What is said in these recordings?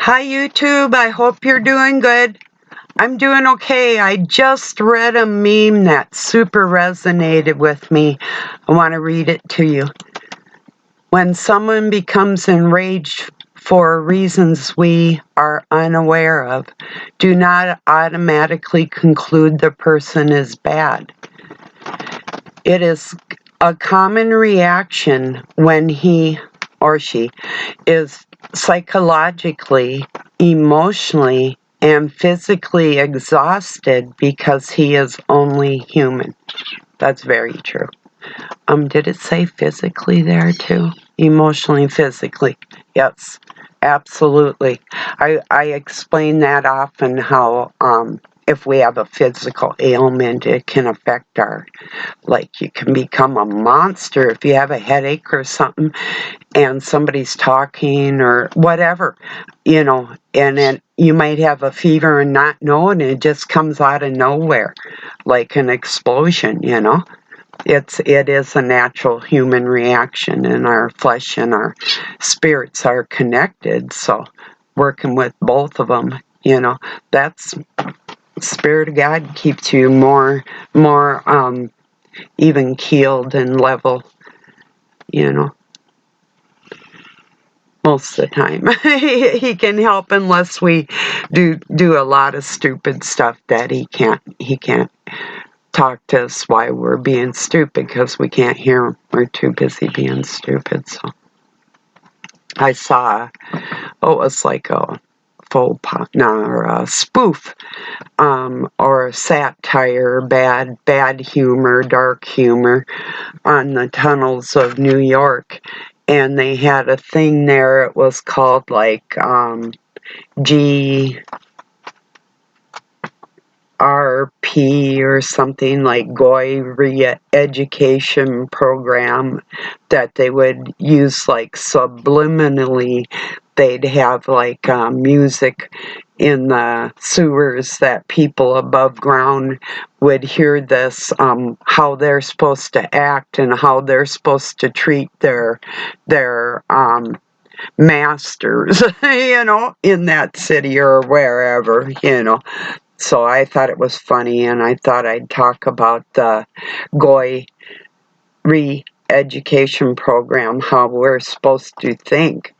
Hi YouTube, I hope you're doing good. I'm doing okay. I just read a meme that super resonated with me. I want to read it to you. When someone becomes enraged for reasons we are unaware of, do not automatically conclude the person is bad. It is a common reaction when he or she is psychologically, emotionally, and physically exhausted because he is only human. That's very true. Did it say physically there too? Emotionally, physically. Yes, absolutely. I explain that often how if we have a physical ailment, it can affect our, like you can become a monster if you have a headache or something and somebody's talking or whatever, and then you might have a fever and not know it, and it just comes out of nowhere like an explosion. It is a natural human reaction, and our flesh and our spirits are connected, so working with both of them, that's Spirit of God keeps you more even keeled and level, most of the time. He can help unless we do a lot of stupid stuff that he can't talk to us while we're being stupid because we can't hear him. We're too busy being stupid. So I saw, it was like a faux pas, no, or a spoof, or a satire, bad humor, dark humor on the tunnels of New York. And they had a thing there, it was called like GRP or something, like Goy Reeducation Program, that they would use like subliminally. They'd have like music in the sewers that people above ground would hear this, how they're supposed to act and how they're supposed to treat their masters, in that city or wherever, So I thought it was funny, and I thought I'd talk about the Goy Re-Education Program, how we're supposed to think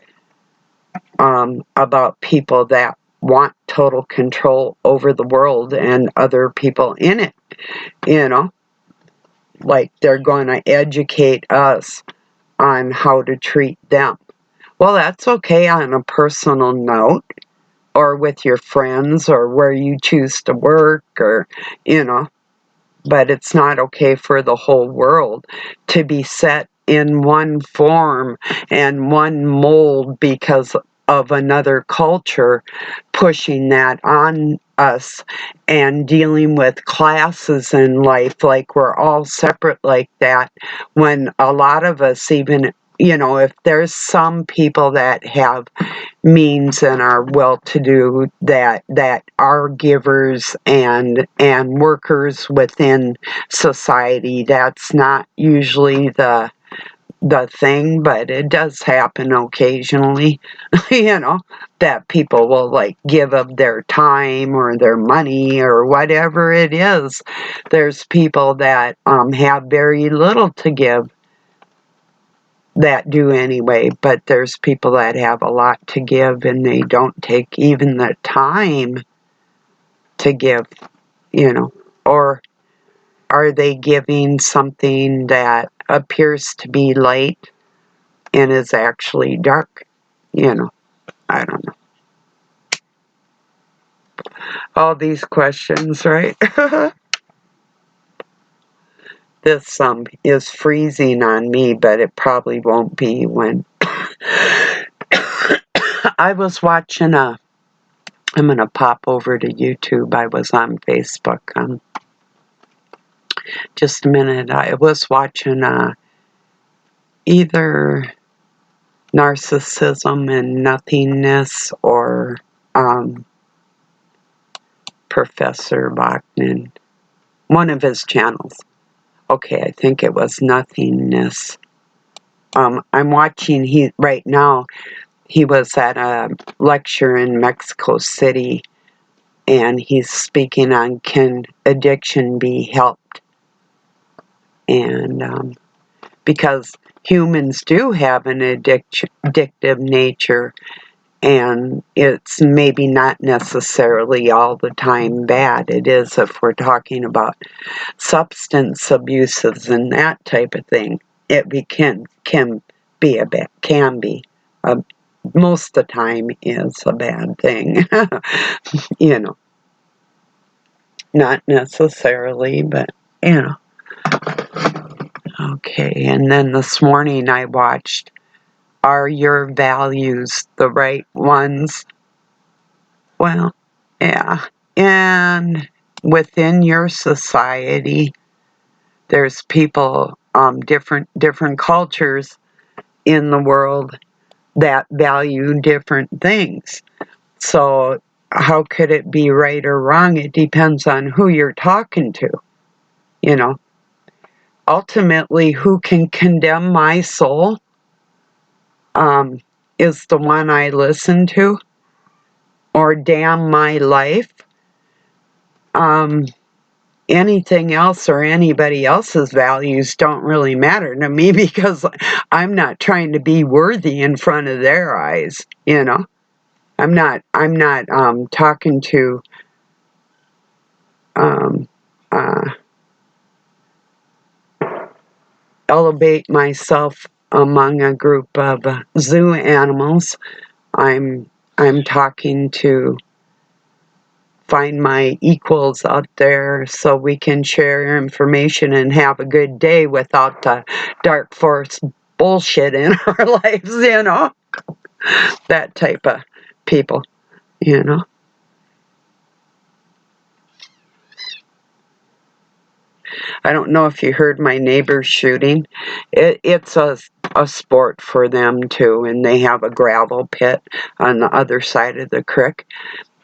about people that want total control over the world and other people in it, like they're going to educate us on how to treat them. Well, that's okay on a personal note, or with your friends, or where you choose to work, or, but it's not okay for the whole world to be set in one form and one mold because of another culture pushing that on us, and dealing with classes in life like we're all separate like that, when a lot of us, even if there's some people that have means and are well-to-do, that are givers and workers within society, that's not usually the thing, but it does happen occasionally, that people will like give of their time or their money or whatever it is. There's people that have very little to give that do anyway, but there's people that have a lot to give and they don't take even the time to give, or are they giving something that appears to be light and is actually dark? I don't know. All these questions, right? This is freezing on me, but it probably won't be when I was watching I'm going to pop over to YouTube. I was on Facebook. Just a minute. I was watching either Narcissism and Nothingness or Professor Bachman, one of his channels. Okay, I think it was Nothingness. I'm watching right now. he was at a lecture in Mexico City, and he's speaking on can addiction be helped, and because humans do have an addictive nature, and it's maybe not necessarily all the time bad. It is if we're talking about substance abuses and that type of thing. Can be a bad, can be a, most of the time is a bad thing. You know, not necessarily, but you know. Okay, and then this morning I watched Are Your Values the Right Ones? Well, yeah. And within your society, there's people, different cultures in the world that value different things. So how could it be right or wrong? It depends on who you're talking to, you know. Ultimately, who can condemn my soul is the one I listen to, or damn my life. Anything else or anybody else's values don't really matter to me because I'm not trying to be worthy in front of their eyes, you know. I'm not talking to um, uh, elevate myself among a group of zoo animals. I'm I'm talking to find my equals out there so we can share information and have a good day without the dark force bullshit in our lives, you know? That type of people, you know? I don't know if you heard my neighbor's shooting. It's a sport for them too, and they have a gravel pit on the other side of the creek,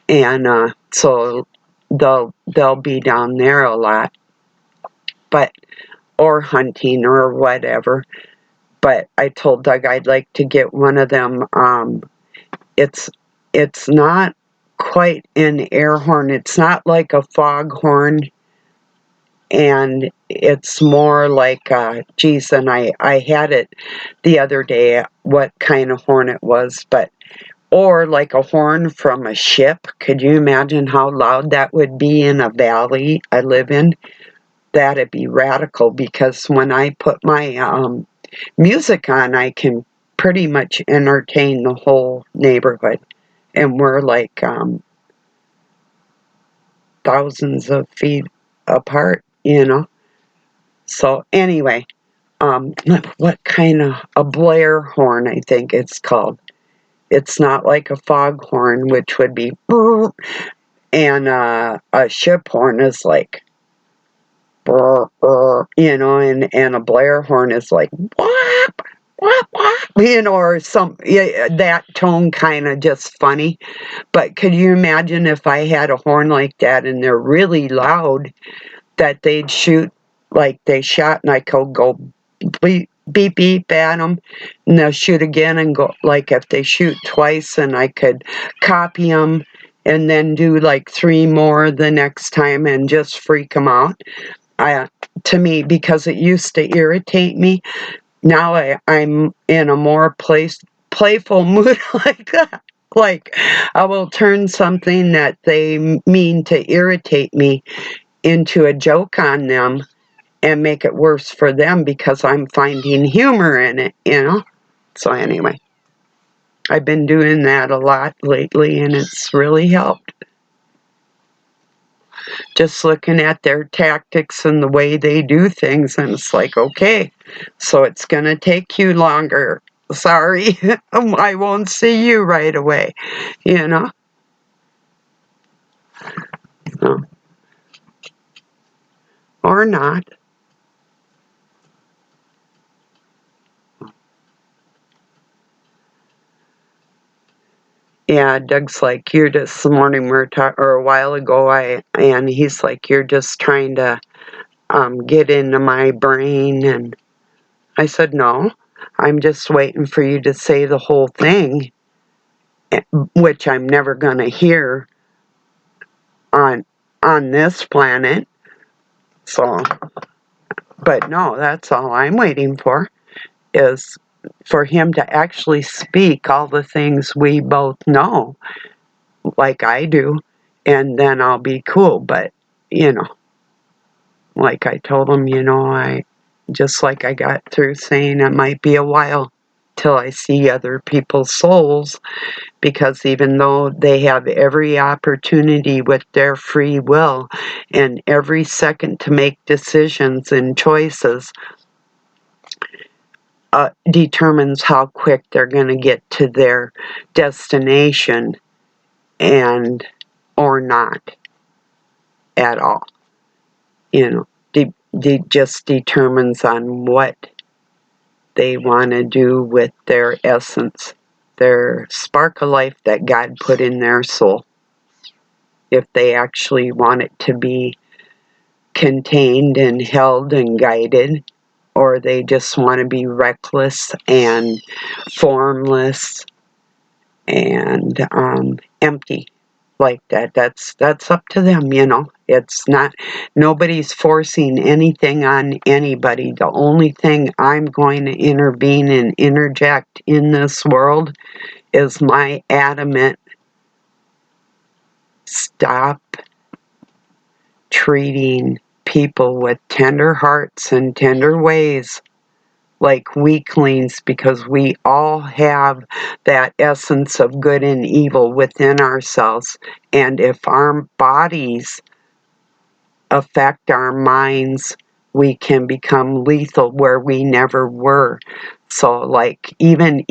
and so they'll be down there a lot, but or hunting or whatever. But I told Doug I'd like to get one of them. It's it's not quite an air horn. It's not like a foghorn, and it's more like, geez, and I had it the other day, what kind of horn it was, but, or like a horn from a ship. Could you imagine how loud that would be in a valley I live in? That'd be radical, because when I put my music on, I can pretty much entertain the whole neighborhood, and we're like thousands of feet apart, you know. So anyway, what kind of a Blair horn, I think it's called. It's not like a foghorn, which would be, and a ship horn is like, you know, and a Blair horn is like, whap, whap, whap, you know, or some, yeah, that tone kind of just funny. But could you imagine if I had a horn like that and they're really loud, that they'd shoot like they shot, and I could go beep, beep, beep at them, and they'll shoot again and go, like if they shoot twice, and I could copy them and then do like 3 more the next time and just freak them out. To me, because it used to irritate me, now I'm in a more playful mood like that. Like, I will turn something that they mean to irritate me into a joke on them and make it worse for them because I'm finding humor in it, you know? So anyway, I've been doing that a lot lately, and it's really helped. Just looking at their tactics and the way they do things, and it's like, okay, so it's going to take you longer. Sorry, I won't see you right away, you know? So, or not. Yeah, Doug's like, you're just, this morning we were talking, or a while ago, and he's like, you're just trying to get into my brain. And I said, no, I'm just waiting for you to say the whole thing, which I'm never going to hear on this planet. So, but no, that's all I'm waiting for, is for him to actually speak all the things we both know, like I do, and then I'll be cool. But, like I told him, just like I got through saying, it might be a while till I see other people's souls, because even though they have every opportunity with their free will and every second to make decisions and choices, determines how quick they're going to get to their destination, and or not at all. Just determines on what they want to do with their essence, their spark of life that God put in their soul. If they actually want it to be contained and held and guided, or they just want to be reckless and formless and empty like that. That's up to them. It's not, nobody's forcing anything on anybody. The only thing I'm going to intervene and interject in this world is my adamant stop treating people with tender hearts and tender ways like weaklings, because we all have that essence of good and evil within ourselves. And if our bodies affect our minds, we can become lethal where we never were. So like even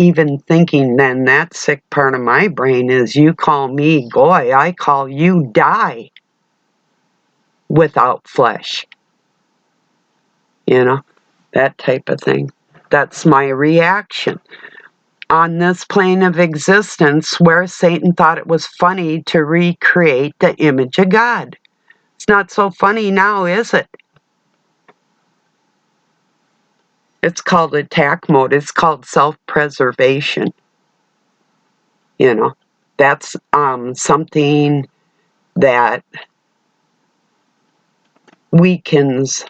thinking, then that sick part of my brain is, you call me goy, I call you die without flesh. That type of thing. That's my reaction. On this plane of existence, where Satan thought it was funny to recreate the image of God. It's not so funny now, is it? It's called attack mode. It's called self-preservation. That's something that weakens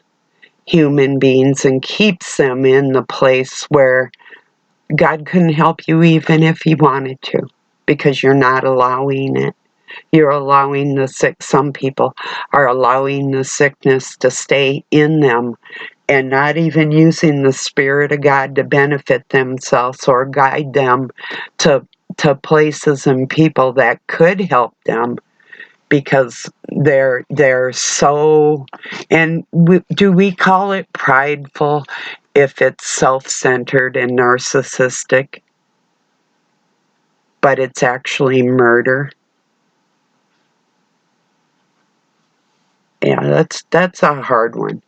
human beings and keeps them in the place where God couldn't help you even if he wanted to, because you're not allowing it. You're allowing the sick. Some people are allowing the sickness to stay in them and not even using the Spirit of God to benefit themselves or guide them to places and people that could help them, because they're so, and do we call it prideful if it's self-centered and narcissistic? But it's actually murder. Yeah, that's a hard one.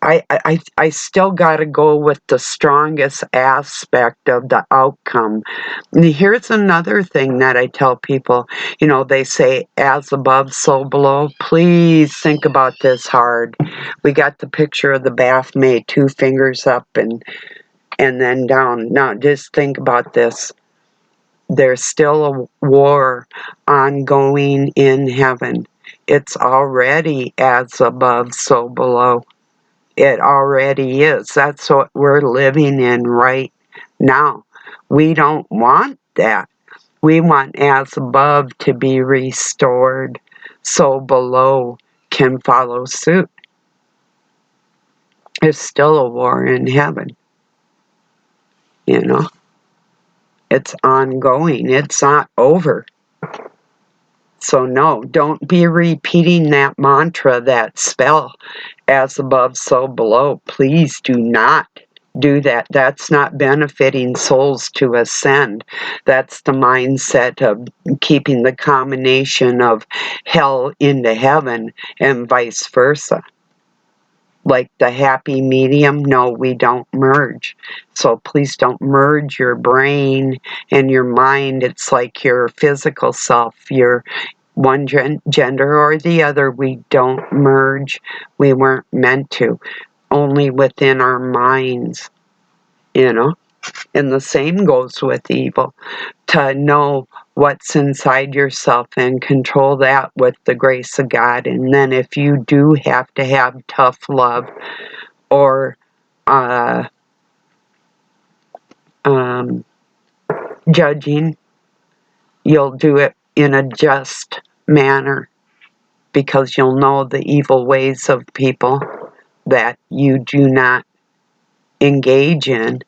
I still got to go with the strongest aspect of the outcome. And here's another thing that I tell people. They say, as above, so below. Please think about this hard. We got the picture of the bath maid, 2 fingers up and then down. Now, just think about this. There's still a war ongoing in heaven. It's already as above, so below. It already is. That's what we're living in right now. We don't want that. We want as above to be restored, so below can follow suit. There's still a war in heaven. It's ongoing. It's not over. So no, don't be repeating that mantra, that spell, as above, so below. Please do not do that. That's not benefiting souls to ascend. That's the mindset of keeping the combination of hell into heaven and vice versa. Like the happy medium, no, we don't merge. So please don't merge your brain and your mind. It's like your physical self, your one gender or the other. We don't merge. We weren't meant to. Only within our minds, And the same goes with evil. To know what's inside yourself and control that with the grace of God. And then if you do have to have tough love or judging, you'll do it in a just manner, because you'll know the evil ways of people that you do not engage in,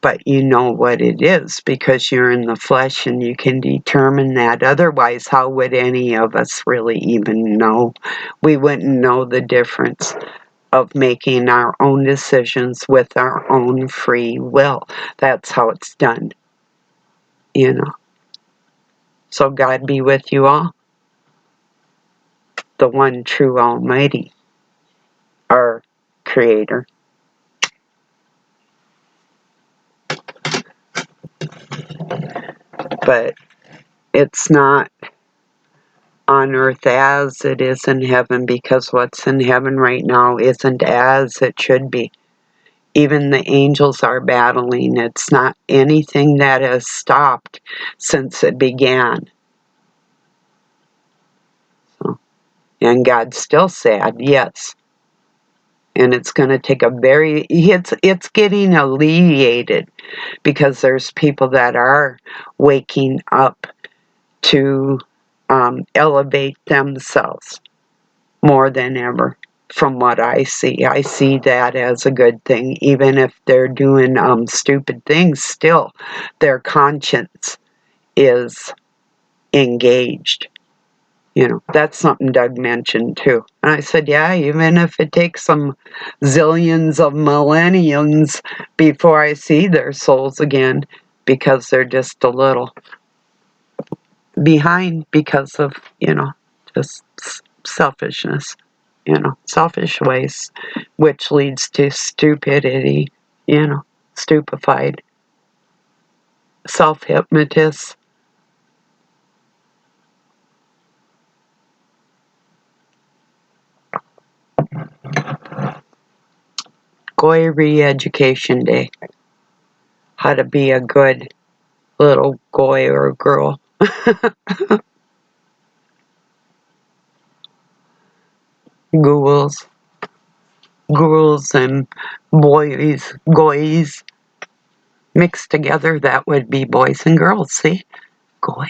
but you know what it is because you're in the flesh and you can determine that. Otherwise, how would any of us really even know? We wouldn't know the difference of making our own decisions with our own free will. That's how it's done, you know. So God be with you all, the one true Almighty, our Creator. But it's not on earth as it is in heaven, because what's in heaven right now isn't as it should be. Even the angels are battling. It's not anything that has stopped since it began. So, and God's still sad, yes. And it's going to take it's getting alleviated, because there's people that are waking up to elevate themselves more than ever. From what I see that as a good thing. Even if they're doing stupid things, still their conscience is engaged. You know, that's something Doug mentioned too. And I said, yeah, even if it takes some zillions of millenniums before I see their souls again, because they're just a little behind because of, just selfishness, selfish ways, which leads to stupidity, stupefied, self-hypnotists. Goy Re-Education Day. How to be a good little boy or girl. Ghouls. Ghouls and goys mixed together, that would be boys and girls, see? Goy.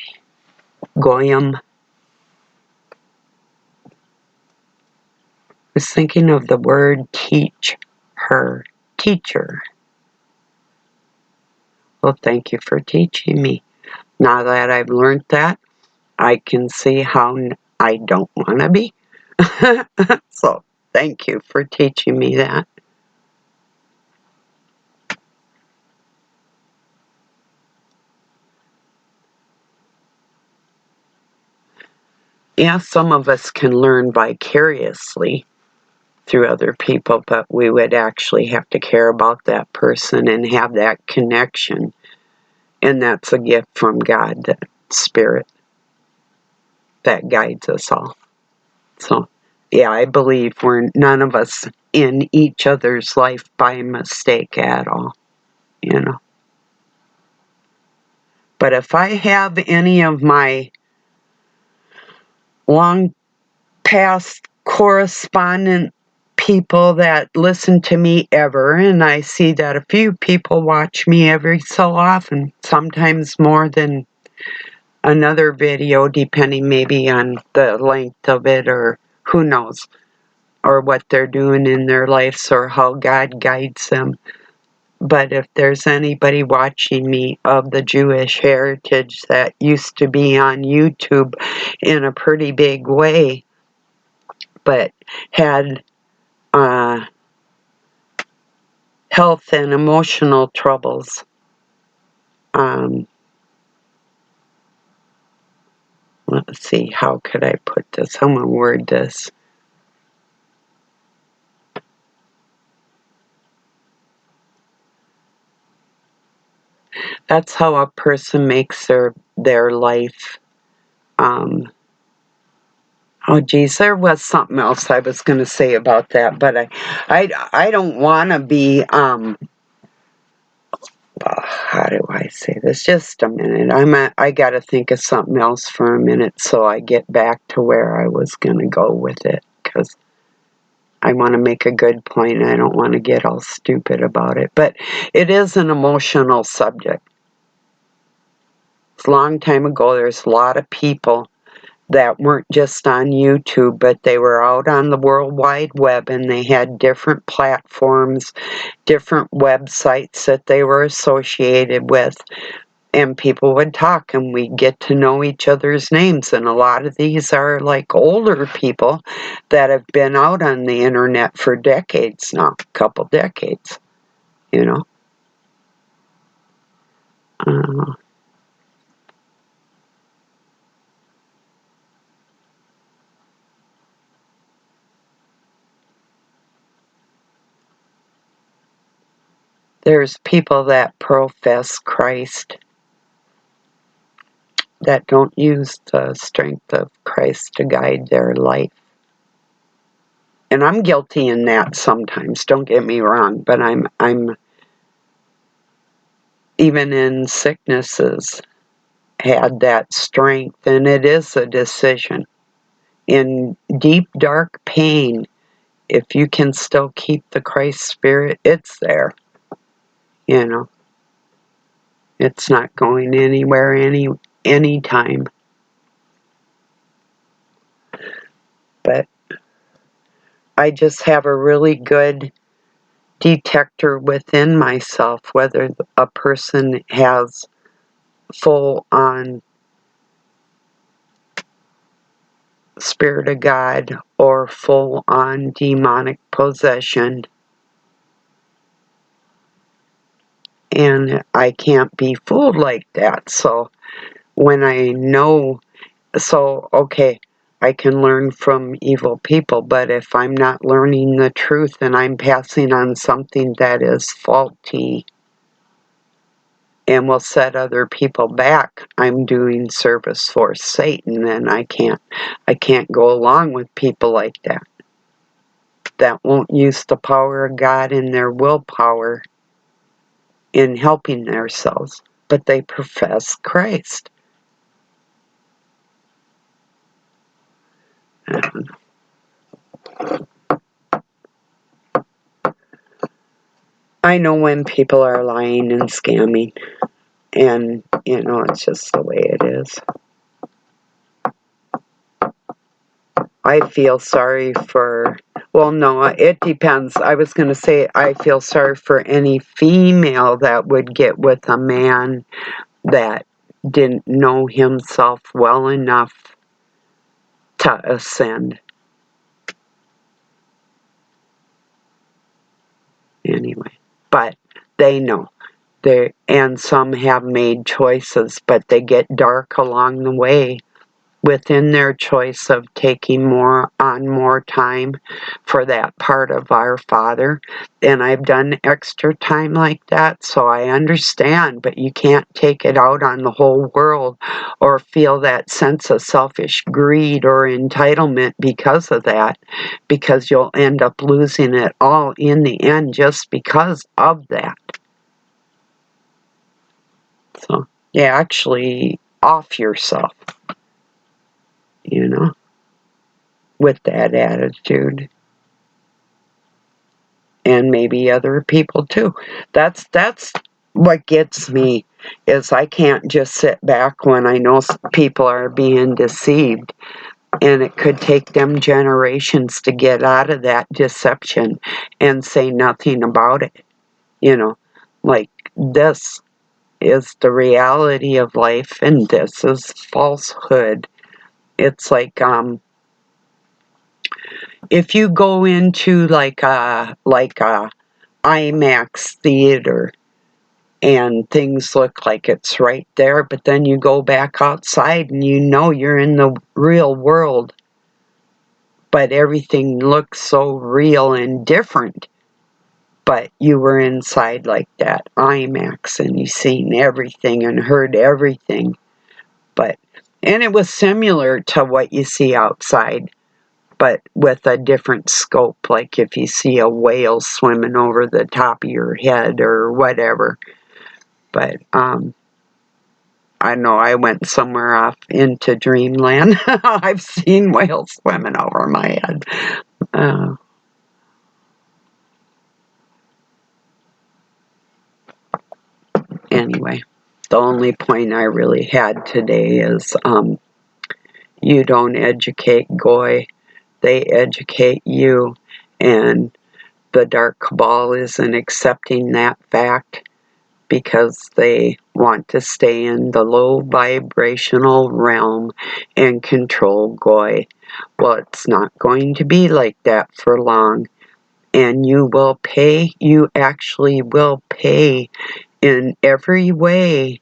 Goyim. I was thinking of the word teach her. Teacher. Well, thank you for teaching me. Now that I've learned that, I can see how I don't want to be. So, thank you for teaching me that. Yeah, some of us can learn vicariously through other people, but we would actually have to care about that person and have that connection. And that's a gift from God, that Spirit that guides us all. So, yeah, I believe we're none of us in each other's life by mistake at all, But if I have any of my long past correspondent people that listen to me ever, and I see that a few people watch me every so often, sometimes more than another video, depending maybe on the length of it, or who knows, or what they're doing in their lives, or how God guides them. But if there's anybody watching me of the Jewish heritage that used to be on YouTube in a pretty big way, but had health and emotional troubles, let's see, how could I put this? I'm going to word this. That's how a person makes their life. Oh, geez, there was something else I was going to say about that, but I don't want to be how do I say this? Just a minute. I got to think of something else for a minute so I get back to where I was going to go with it, because I want to make a good point. I don't want to get all stupid about it. But it is an emotional subject. It's a long time ago. There's a lot of people that weren't just on YouTube, but they were out on the World Wide Web, and they had different platforms, different websites that they were associated with, and people would talk, and we'd get to know each other's names. And a lot of these are like older people that have been out on the internet for decades now, a couple decades, you know. There's people that profess Christ that don't use the strength of Christ to guide their life. And I'm guilty in that sometimes, don't get me wrong, but I'm even in sicknesses had that strength, and it is a decision. In deep dark pain, if you can still keep the Christ spirit, it's there. You know, it's not going anywhere anytime. But I just have a really good detector within myself whether a person has full on Spirit of God or full on demonic possession. And I can't be fooled like that. So when I know, okay, I can learn from evil people, but if I'm not learning the truth and I'm passing on something that is faulty and will set other people back, I'm doing service for Satan, and I can't go along with people like that won't use the power of God in their willpower in helping themselves, but they profess Christ. I know when people are lying and scamming, and it's just the way it is. I feel sorry for, well, no, it depends. I was going to say I feel sorry for any female that would get with a man that didn't know himself well enough to ascend. Anyway, but they know. And some have made choices, but they get dark along the way within their choice of taking more time for that part of our Father. And I've done extra time like that, so I understand, but you can't take it out on the whole world or feel that sense of selfish greed or entitlement because of that, because you'll end up losing it all in the end just because of that. So, yeah, actually off yourself, with that attitude. And maybe other people too. That's what gets me, is I can't just sit back when I know people are being deceived, and it could take them generations to get out of that deception and say nothing about it. Like, this is the reality of life, and this is falsehood. It's like, if you go into like a IMAX theater and things look like it's right there, but then you go back outside and you're in the real world, but everything looks so real and different, but you were inside like that IMAX and you seen everything and heard everything, and it was similar to what you see outside, but with a different scope. Like if you see a whale swimming over the top of your head or whatever, But I know I went somewhere off into dreamland. I've seen whales swimming over my head. Anyway, the only point I really had today is you don't educate Goy, they educate you, and the Dark Cabal isn't accepting that fact because they want to stay in the low vibrational realm and control Goy. Well, it's not going to be like that for long, and you will pay, you actually will pay in every way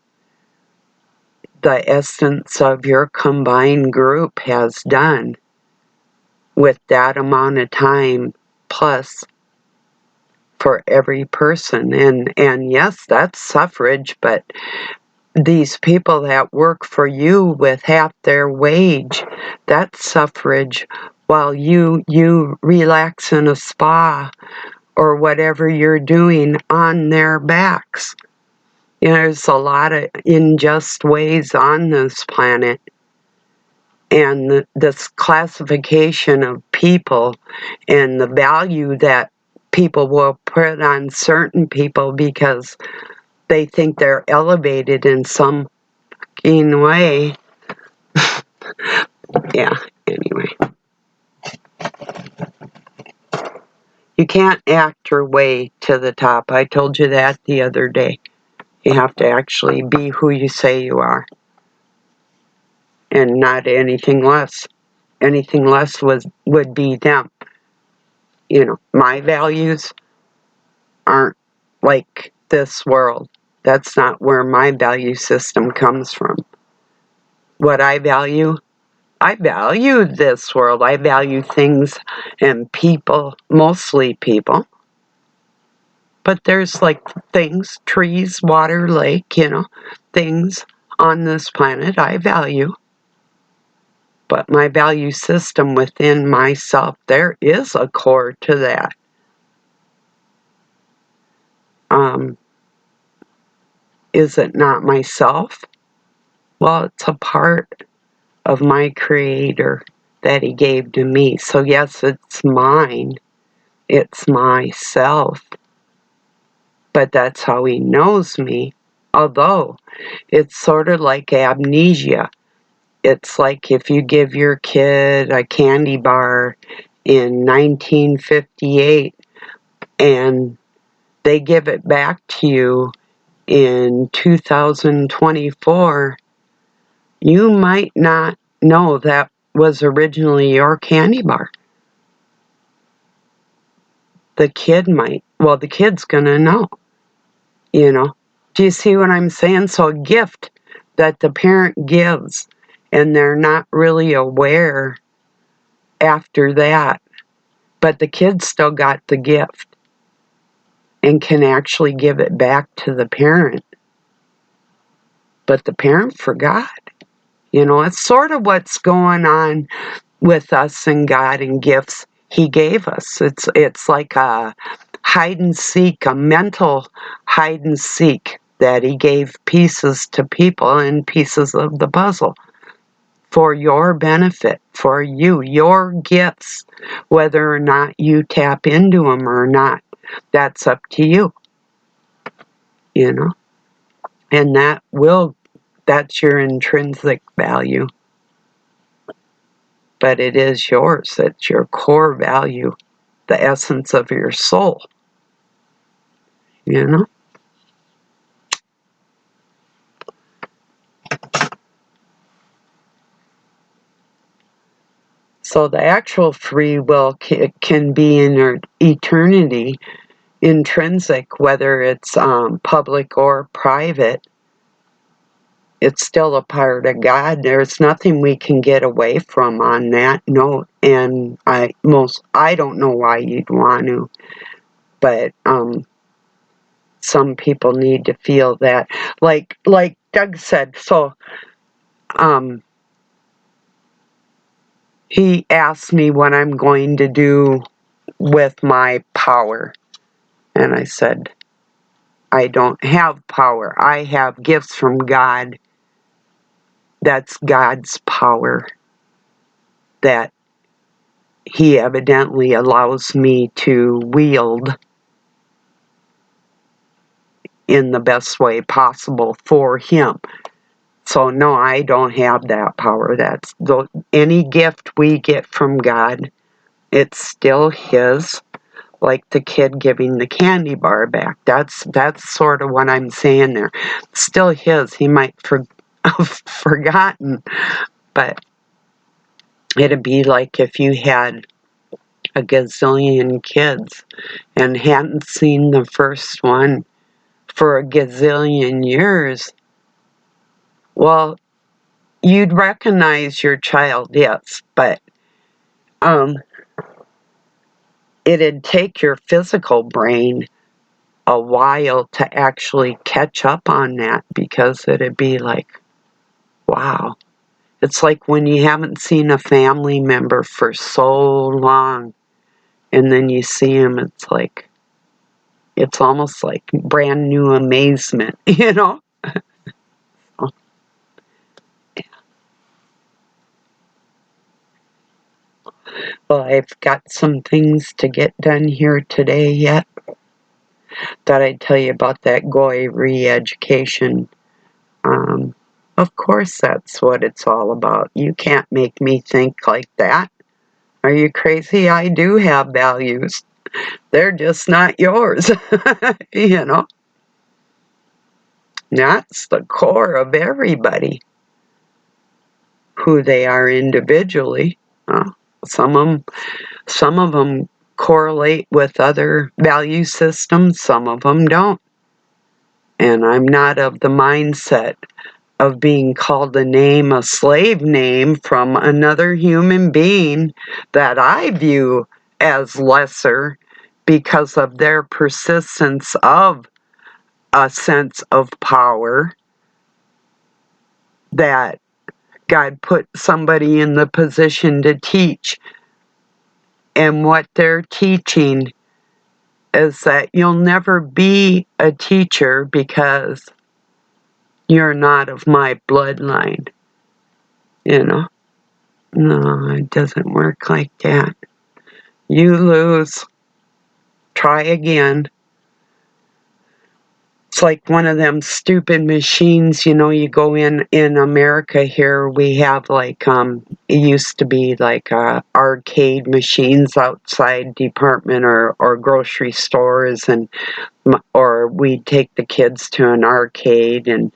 the essence of your combined group has done with that amount of time plus for every person. And yes, that's suffrage, but these people that work for you with half their wage, that's suffrage while you relax in a spa or whatever you're doing on their backs. You know, there's a lot of unjust ways on this planet, and this classification of people and the value that people will put on certain people because they think they're elevated in some fucking way. Yeah, anyway. You can't act your way to the top. I told you that the other day. You have to actually be who you say you are, and not anything less. Anything less would be them. You know, my values aren't like this world. That's not where my value system comes from. What I value this world. I value things and people, mostly people. But there's like things, trees, water, lake, you know, things on this planet I value. But my value system within myself, there is a core to that. Is it not myself? Well, it's a part of my Creator that He gave to me. So yes, it's mine. It's myself. But that's how He knows me. Although, it's sort of like amnesia. It's like if you give your kid a candy bar in 1958 and they give it back to you in 2024, you might not know that was originally your candy bar. The kid might. Well, the kid's gonna know, you know. Do you see what I'm saying? So a gift that the parent gives and they're not really aware after that, but the kid still got the gift and can actually give it back to the parent. But the parent forgot. You know, it's sort of what's going on with us and God and gifts He gave us. It's like a hide and seek, a mental hide and seek that He gave pieces to people and pieces of the puzzle for your benefit, for you, your gifts, whether or not you tap into them or not. That's up to you, you know, and that's your intrinsic value. But it is yours. It's your core value, the essence of your soul, you know? So the actual free will can be in eternity, intrinsic, whether it's public or private. It's still a part of God. There's nothing we can get away from on that note. And I don't know why you'd want to, but some people need to feel that. Like Doug said, so he asked me what I'm going to do with my power. And I said, I don't have power. I have gifts from God. That's God's power that He evidently allows me to wield in the best way possible for Him. So no, I don't have that power. That's any gift we get from God, it's still His. Like the kid giving the candy bar back. That's sort of what I'm saying there. Still His. He might have forgotten, but it'd be like if you had a gazillion kids and hadn't seen the first one for a gazillion years. Well, you'd recognize your child, yes, but it'd take your physical brain a while to actually catch up on that, because it'd be like, wow. It's like when you haven't seen a family member for so long and then you see them, it's almost like brand new amazement, you know? Well, I've got some things to get done here today yet. Thought I'd tell you about that Goy reeducation. Of course that's what it's all about. You can't make me think like that. Are you crazy? I do have values. They're just not yours. You know? That's the core of everybody, who they are individually. Some of them correlate with other value systems, some of them don't. And I'm not of the mindset of being called a slave name from another human being that I view as lesser because of their persistence of a sense of power, that God put somebody in the position to teach. And what they're teaching is that you'll never be a teacher because you're not of my bloodline. You know? No, it doesn't work like that. You lose. Try again. It's like one of them stupid machines, you go in America here, we have it used to be like arcade machines outside department or grocery stores, or we'd take the kids to an arcade, and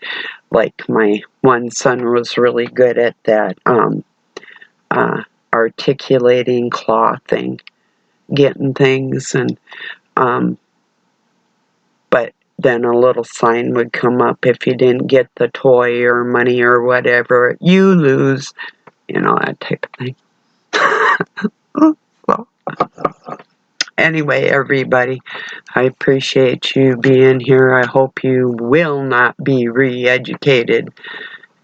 like my one son was really good at that articulating claw thing, getting things, and but then a little sign would come up: if you didn't get the toy or money or whatever, you lose, that type of thing. Well, anyway, everybody, I appreciate you being here. I hope you will not be re-educated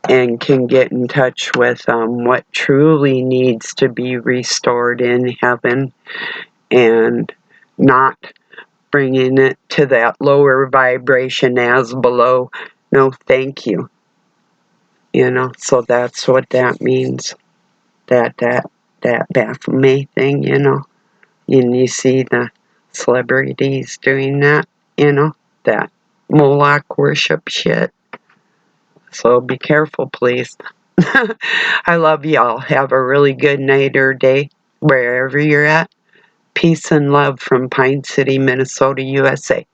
and can get in touch with what truly needs to be restored in heaven, and not bringing it to that lower vibration as below. No, thank you. So that's what that means. That Baphomet thing, And you see the celebrities doing that, that Moloch worship shit. So be careful, please. I love y'all. Have a really good night or day, wherever you're at. Peace and love from Pine City, Minnesota, USA.